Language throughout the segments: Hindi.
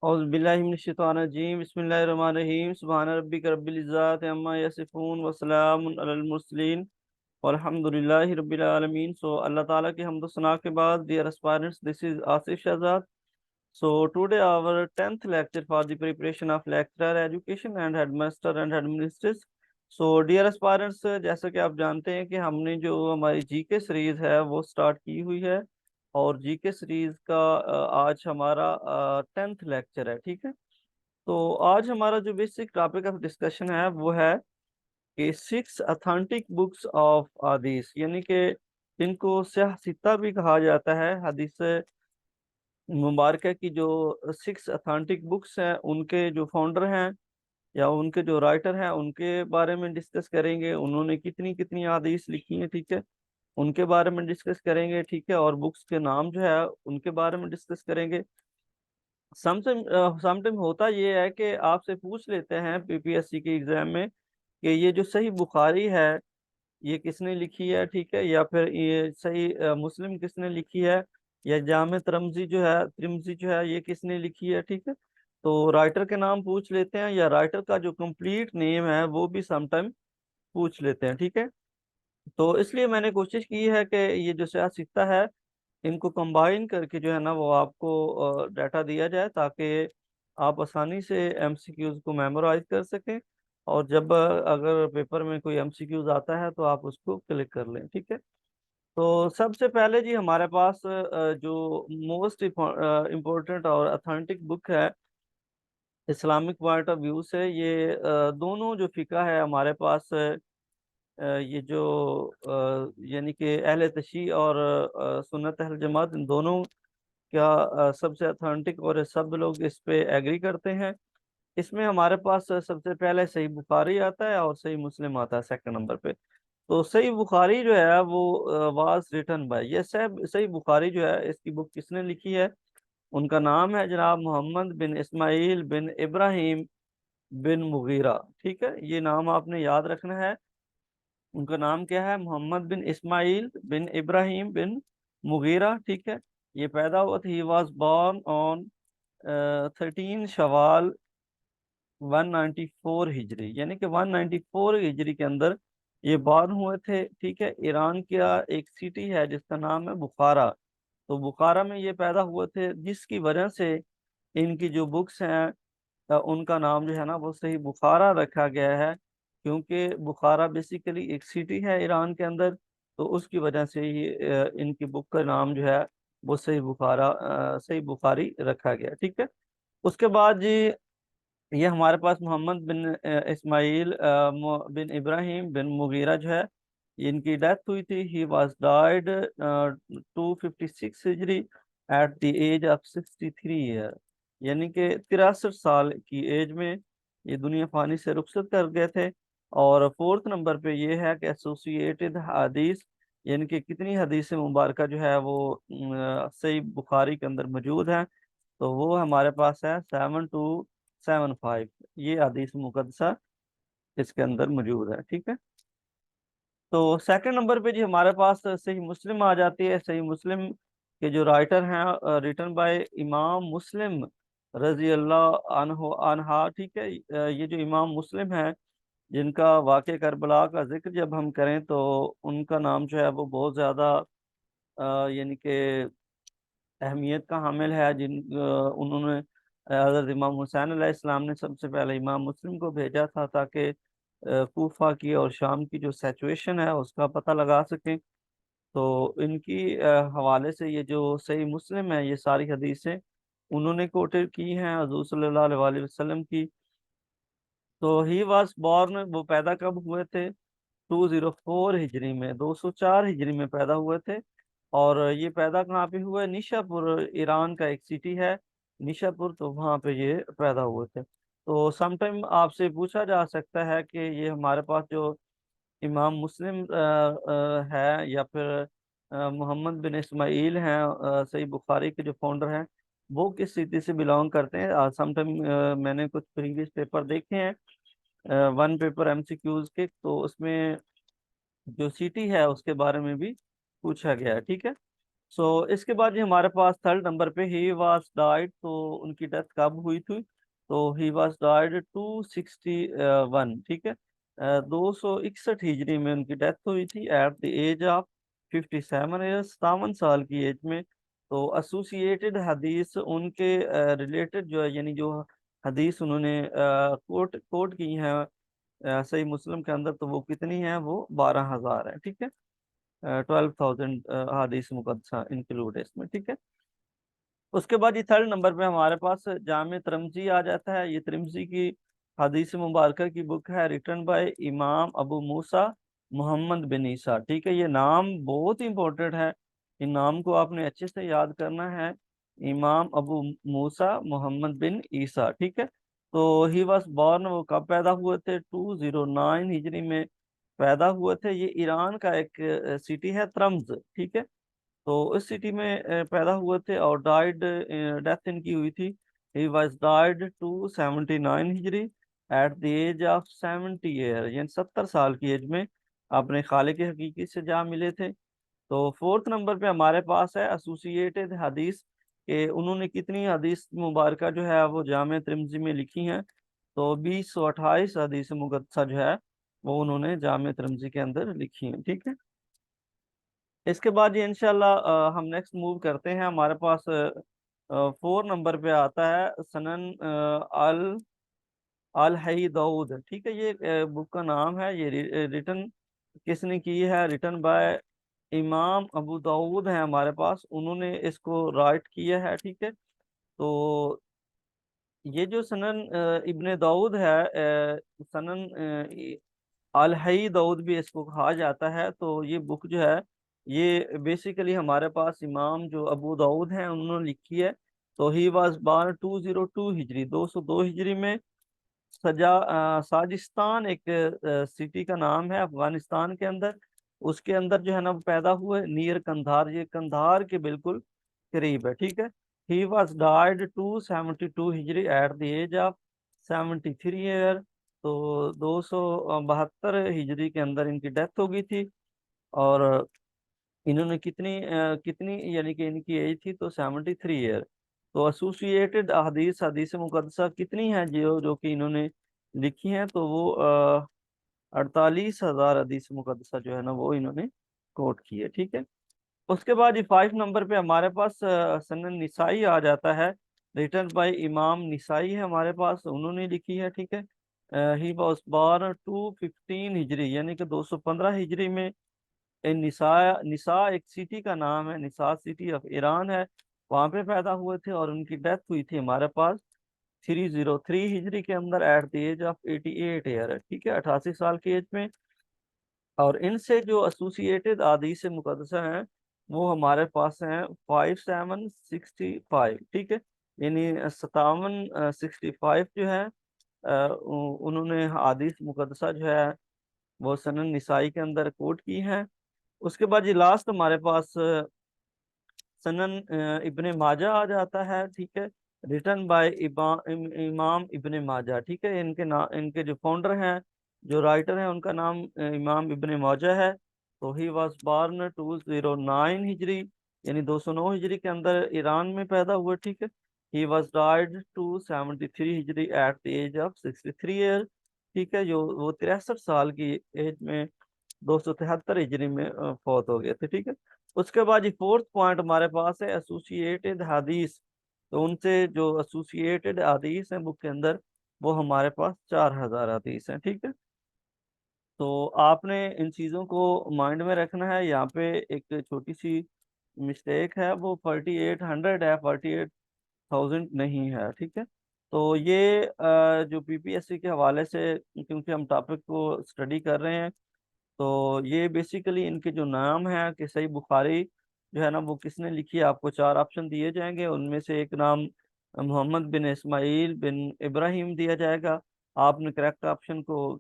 औज़ुबिल्लाहिमिनश्शैतानिर्रजीम बिस्मिल्लाहिर्रहमानिर्रहीम सुब्हान रब्बिक रब्बिल इज़्ज़ति अम्मा यसिफून व सलामुन अलल मुरसलीन वल्हम्दुलिल्लाहि रब्बिल आलमीन। सो अल्लाह ताला की हम्द व सना के बाद, dear aspirants, this is Asif Shahzad. So today our 10th lecture for the preparation of lecturer education and headmaster and headmistress. So dear aspirants, जैसा कि आप जानते हैं कि हमने जो हमारी जीके सीरीज है वो स्टार्ट की हुई है, और जीके सीरीज का आज हमारा 10th लेक्चर है। ठीक है, तो आज हमारा जो बेसिक टॉपिक ऑफ डिस्कशन है वो है कि 6 ऑथेंटिक बुक्स ऑफ हदीस, यानी कि इनको सियाह सित्ता भी कहा जाता है। हदीस मुबारक की जो 6 ऑथेंटिक बुक्स हैं, उनके जो फाउंडर हैं या उनके जो राइटर हैं उनके बारे में डिस्कस करेंगे। उन्होंने कितनी कितनी हदीस लिखी हैं, ठीक है, उनके बारे में डिस्कस करेंगे। ठीक है, और बुक्स के नाम जो है उनके बारे में डिस्कस करेंगे। समटाइम होता ये है कि आपसे पूछ लेते हैं पीपीएससी के एग्जाम में कि ये जो सही बुखारी है ये किसने लिखी है, ठीक है, या फिर ये सही मुस्लिम किसने लिखी है, या जामे तिरमिजी जो है ये किसने लिखी है। ठीक है, तो राइटर के नाम पूछ लेते हैं, या राइटर का जो कंप्लीट नेम है वो भी समटाइम पूछ लेते हैं। ठीक है, तो इसलिए मैंने कोशिश की है कि ये जो सियासत है इनको कंबाइन करके जो है ना वो आपको डाटा दिया जाए, ताकि आप आसानी से एमसीक्यूज को मेमोराइज कर सकें, और जब अगर पेपर में कोई एमसीक्यूज आता है तो आप उसको क्लिक कर लें। ठीक है, तो सबसे पहले जी हमारे पास जो मोस्ट इम्पोर्टेंट और अथेंटिक बुक है इस्लामिक पॉइंट ऑफ व्यू से, ये दोनों जो फिका है हमारे पास, ये जो यानी कि अहले तशी और सुन्नत अहल जमात, इन दोनों क्या सबसे अथेंटिक, और सब लोग इस पे एग्री करते हैं। इसमें हमारे पास सबसे पहले सही बुखारी आता है और सही मुस्लिम आता है सेकंड नंबर पे। तो सही बुखारी जो है वो वाज रिटन बाय, ये सब सही बुखारी जो है इसकी बुक किसने लिखी है, उनका नाम है जनाब Mohammad bin Ismail bin Ibrahim bin Mughira. ठीक है, ये नाम आपने याद रखना है। उनका नाम क्या है? Mohammad bin Ismail bin Ibrahim bin Mughira. ठीक है, ये पैदा हुआ था, he was born on 13 Shawwal 194 हिजरी, यानी कि 194 हिजरी के अंदर ये बॉर्न हुए थे। ठीक है, ईरान का एक सिटी है जिसका नाम है बुखारा, तो बुखारा में ये पैदा हुए थे, जिसकी वजह से इनकी जो बुक्स हैं उनका नाम जो है ना वो सही बुखारा रखा गया है, क्योंकि बुखारा बेसिकली एक सिटी है ईरान के अंदर, तो उसकी वजह से ही इनकी बुक का नाम जो है वो सही बुखारी रखा गया। ठीक है, उसके बाद जी ये हमारे पास Muhammad bin Ismail bin Ibrahim bin Mughira जो है, इनकी डेथ हुई थी। ही वॉज डाइड 256 हिजरी at the age of 63 year, यानी कि 63 साल की एज में ये दुनिया फानी से रुखसत कर गए थे। और फोर्थ नंबर पे ये है कि एसोसिएटेड हदीस, यानी कि कितनी हदीस मुबारक जो है वो सही बुखारी के अंदर मौजूद है, तो वो हमारे पास है 7275। ये हदीस मुकद्दसा इसके अंदर मौजूद है। ठीक है, तो सेकंड नंबर पे जी हमारे पास सही मुस्लिम आ जाती है। सही मुस्लिम के जो राइटर हैं रिटन बाय इमाम मुस्लिम रजी अल्लाह अन्हो अनहा। ठीक है, ये जो इमाम मुस्लिम है जिनका वाक़े करबला का जिक्र जब हम करें तो उनका नाम जो है वो बहुत ज़्यादा यानी कि अहमियत का हामिल है। उन्होंने हज़रत इमाम हुसैन अलैहिस्सलाम ने सबसे पहले इमाम मुस्लिम को भेजा था, ताकि कूफा की और शाम की जो सिचुएशन है उसका पता लगा सकें। तो इनकी हवाले से ये जो सही मुस्लिम है, ये सारी हदीसें उन्होंने कोटेड की हैं हजूर सल्लल्लाहु अलैहि वसल्लम की। तो ही वाज बॉर्न, वो पैदा कब हुए थे? 204 हिजरी में, 204 हिजरी में पैदा हुए थे। और ये पैदा कहाँ पे हुए? निशापुर, ईरान का एक सिटी है निशापुर, तो वहाँ पे ये पैदा हुए थे। तो समटाइम आपसे पूछा जा सकता है कि ये हमारे पास जो इमाम मुस्लिम है, या फिर मोहम्मद बिन इस्माइल हैं, सही बुखारी के जो फाउंडर हैं, वो किस सिटी से बिलोंग करते हैं? समटाइम मैंने कुछ प्रीवियस पेपर देखे हैं, वन पेपर एमसीक्यूज के, तो उसमें जो सिटी है उसके बारे में भी पूछा गया है। ठीक है, सो इसके बाद ये हमारे पास थर्ड नंबर पे ही वाज डाइड, तो उनकी डेथ कब हुई थी? तो ही वाज डाइड 261, ठीक है, 261 हिजरी में उनकी डेथ हुई थी at the age of 57 years, 57 साल की एज में। तो एसोसिएटेड हदीस उनके रिलेटेड जो है, यानी जो हदीस उन्होंने कोट कोट की हैं सही मुस्लिम के अंदर, तो वो कितनी है? वो 12,000 है, ठीक है। 12,000 हदीस मुकद्दसा इंक्लूड है इसमें, ठीक है। उसके बाद ये थर्ड नंबर पे हमारे पास जामे तिरमिजी आ जाता है। ये तिरमिजी की हदीस मुबारक की बुक है, रिटन बाय इमाम अबू मूसा मोहम्मद बिन ईसा, ठीक है। ये नाम बहुत इंपॉर्टेंट है, इन नाम को आपने अच्छे से याद करना है। इमाम अबू मूसा मोहम्मद बिन ईसा, ठीक है। तो ही वॉज बॉर्न, वो कब पैदा हुए थे? 209 हिजरी में पैदा हुए थे। ये ईरान का एक सिटी है त्रम्ज, ठीक है। तो इस सिटी में पैदा हुए थे और डाइड, डेथ इनकी हुई थी। ही वाज डाइड 279 हिजरी at the age of 70 year, यानी 70 साल की एज में अपने खालिक हकीकी से जा मिले थे। तो फोर्थ नंबर पे हमारे पास है एसोसिएटेड हदीस, के उन्होंने कितनी हदीस मुबारक जो है वो जामे तिरमिजी में लिखी हैं? तो 2028 हदीस मुकद्दसा जो है वो उन्होंने जामे तिरमिजी के अंदर लिखी है, ठीक है। इसके बाद ये इंशाल्लाह हम नेक्स्ट मूव करते हैं। हमारे पास 4 नंबर पे आता है सनन अल अल हई दाऊद, ठीक है। ये बुक का नाम है। ये रिटन किसने की है? रिटन बाय इमाम अबू दाऊद है हमारे पास, उन्होंने इसको राइट किया है, ठीक है। तो ये जो सनन इब्ने दाऊद है, सनन अल हई दाऊद भी इसको कहा जाता है। तो ये बुक जो है ये बेसिकली हमारे पास इमाम जो अबू दाऊद हैं उन्होंने लिखी है। तो ही वाज बार 202 हिजरी, 202 हिजरी में साजिस्तान एक सिटी का नाम है अफगानिस्तान के अंदर, उसके अंदर जो है ना वो पैदा हुए नियर कंधार, ये कंधार के बिल्कुल करीब है, ठीक है। ही वॉज डाइड 272 हिजरी at the age of 73 year. तो 272 हिजरी के अंदर इनकी डेथ हो गई थी। और इन्होंने कितनी यानी कि इनकी एज थी तो 73 ईयर। तो एसोसिएटेड हदीस हदीस मुकद्दसा कितनी है जो जो कि इन्होंने लिखी हैं? तो वो 48,000 हदीस मुकद्दसा जो है ना वो इन्होंने कोट की है, ठीक है। उसके बाद ये 5 नंबर पे हमारे पास सनन निसाई आ जाता है। रिटन बाय इमाम निसाई है हमारे पास, उन्होंने लिखी है, ठीक है। ही वॉज बॉर्न 215 हिजरी, यानी कि 215 हिजरी में। निसा निसा एक सिटी का नाम है, निसा सिटी ऑफ ईरान है, वहां पे पैदा हुए थे और उनकी डेथ हुई थी हमारे पास 303 हिजरी के अंदर at the age of 88 year, ठीक है, 88 साल की एज में। और इनसे जो एसोसिएटेड अदीस मुकद्दसा हैं वो हमारे पास हैं 5765, ठीक है। यानी 5765 जो है उन्होंने हदीस मुकद्दसा जो है वो सनन निसाई के अंदर कोट की है। उसके बाद ये लास्ट हमारे पास सनन इब्ने माजा आ जाता है, ठीक है। रिटन बाय इमाम इब्ने माजा, ठीक है। इनके जो फाउंडर हैं, जो राइटर हैं, उनका नाम इमाम इब्ने माजा है। तो ही वाज बॉर्न 209 हिजरी, यानी 209 हिजरी के अंदर ईरान में पैदा हुए, ठीक है। ही वाज डाइड 273 हिजरी at the age of 63 year, ठीक है। जो वो 63 साल की एज में 273 हिजरी में फौत हो गए थे, ठीक है। उसके बाद ये फोर्थ पॉइंट हमारे पास है एसोसिएटेड हदीस। तो उनसे जो एसोसिएटेड हदीस है बुक के अंदर वो हमारे पास 4,000 हदीस हैं, ठीक है। तो आपने इन चीज़ों को माइंड में रखना है। यहाँ पे एक छोटी सी मिस्टेक है, वो 4800 है, 48,000 नहीं है, ठीक है। तो ये जो पीपीएससी के हवाले से, क्योंकि हम टॉपिक को स्टडी कर रहे हैं, तो ये बेसिकली इनके जो नाम है कि सही बुखारी जो है ना वो किसने लिखी है, आपको 4 ऑप्शन दिए जाएंगे। उनमें से एक नाम Mohammad bin Ismail bin Ibrahim दिया जाएगा। आपने करेक्ट ऑप्शन को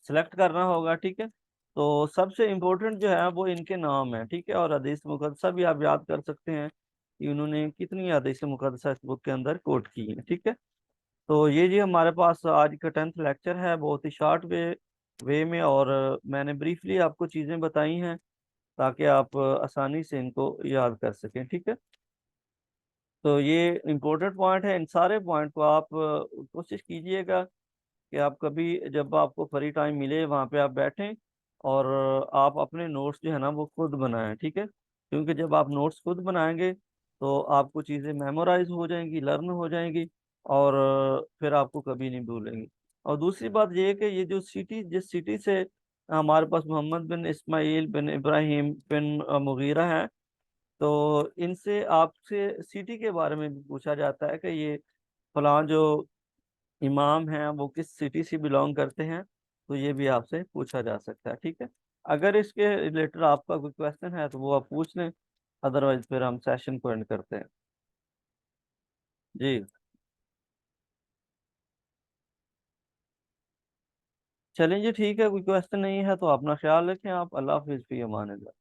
सिलेक्ट करना होगा, ठीक है। तो सबसे इम्पोर्टेंट जो है वो इनके नाम है, ठीक है। और हदीस मुकद्दसा भी आप याद कर सकते हैं कि उन्होंने कितनी हदीस मुकद्दसा इस बुक के अंदर कोट की है, ठीक है। तो ये जी हमारे पास आज का 10th लेक्चर है, बहुत ही शॉर्ट वे में। और मैंने ब्रीफली आपको चीज़ें बताई हैं। ताकि आप आसानी से इनको याद कर सकें। ठीक है, तो ये इम्पोर्टेंट पॉइंट है। इन सारे पॉइंट को आप कोशिश कीजिएगा कि आप कभी जब आपको फ्री टाइम मिले वहाँ पे आप बैठें और आप अपने नोट्स जो है ना वो खुद बनाएं। ठीक है, क्योंकि जब आप नोट्स खुद बनाएंगे तो आपको चीज़ें मेमोराइज हो जाएंगी, लर्न हो जाएंगी, और फिर आपको कभी नहीं भूलेंगी। और दूसरी बात ये है कि ये जो सिटी, जिस सिटी से हमारे पास Muhammad bin Ismail bin Ibrahim bin Mughira है, तो इनसे आपसे सिटी के बारे में भी पूछा जाता है कि ये फलां जो इमाम हैं वो किस सिटी से बिलोंग करते हैं, तो ये भी आपसे पूछा जा सकता है। ठीक है, अगर इसके रिलेटेड आपका कोई क्वेश्चन है तो वो आप पूछ लें, अदरवाइज फिर हम सेशन को एंड करते हैं। जी, चलें जी, ठीक है, कोई क्वेश्चन नहीं है तो अपना ख्याल रखें आप। अल्लाह हाफिज़, फी अमान अल्लाह।